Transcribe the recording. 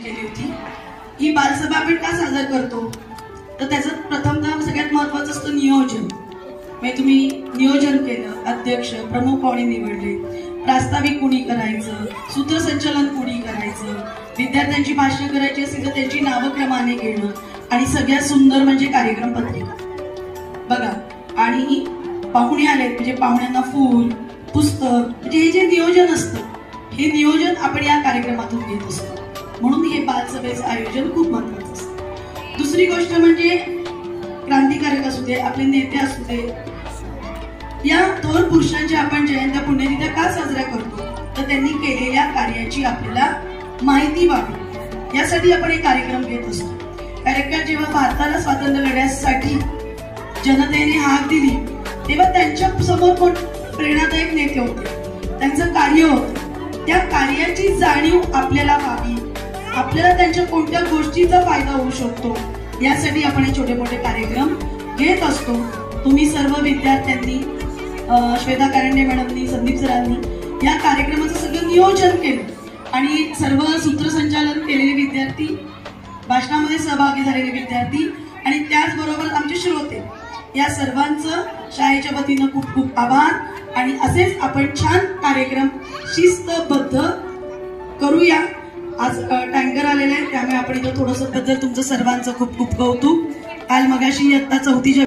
केली होती. ही बालसभा आपण का साजरा करतो तर त्याचं प्रथमतः सगळ्यात महत्त्वाचं असतं नियोजन. म्हणजे तुम्ही नियोजन केलं, अध्यक्ष प्रमुख पाहुणे निवडले, प्रास्ताविक कुणी करायचं, सूत्रसंचालन कुणी करायचं, विद्यार्थ्यांची भाषण करायची असतील तर त्यांची नावक्रमाने घेणं आणि सगळ्यात सुंदर म्हणजे कार्यक्रम पत्रिका बघा. आणि पाहुणे आलेत म्हणजे पाहुण्यांना फूल पुस्तक म्हणजे हे जे नियोजन असतं हे नियोजन आपण या कार्यक्रमातून घेत असतो. म्हणून हे बालसभेचं आयोजन खूप महत्त्वाचं असतं. दुसरी गोष्ट म्हणजे क्रांतिकारक असू दे, आपले नेते असू दे, या थोर पुरुषांच्या आपण जयंत्या पुण्यतिथ्या का साजरा करतो तर त्यांनी केलेल्या कार्याची आपल्याला माहिती व्हावी यासाठी आपण एक कार्यक्रम घेत असतो. कारण का जेव्हा भारताला स्वातंत्र्य लढ्यासाठी जनतेने हाक दिली तेव्हा त्यांच्या समोर कोण प्रेरणादायक नेते होते, त्यांचं कार्य होतं. त्या कार्याची जाणीव आपल्याला व्हावी, आपल्याला त्यांच्या कोणत्या गोष्टीचा फायदा होऊ शकतो यासाठी आपण हे छोटे मोठे कार्यक्रम घेत असतो. तुम्ही सर्व विद्यार्थ्यांनी, श्वेता कारंडे मॅडमनी, संदीप सरांनी या कार्यक्रमाचं सगळं नियोजन केलं आणि सर्व सूत्रसंचालन केलेले विद्यार्थी, भाषणामध्ये सहभागी झालेले विद्यार्थी आणि त्याचबरोबर आमचे श्रोते या सर्वांचं शाळेच्या वतीनं खूप खूप आभार. आणि असेच आपण छान कार्यक्रम शिस्तबद्ध करूया. आज टँकर आलेला आहे त्यामुळे आपण इथं थोडंसं बद्दल तुमचं सर्वांचं खूप खूप कौतुक. काल मगाशी इयत्ता 4च्या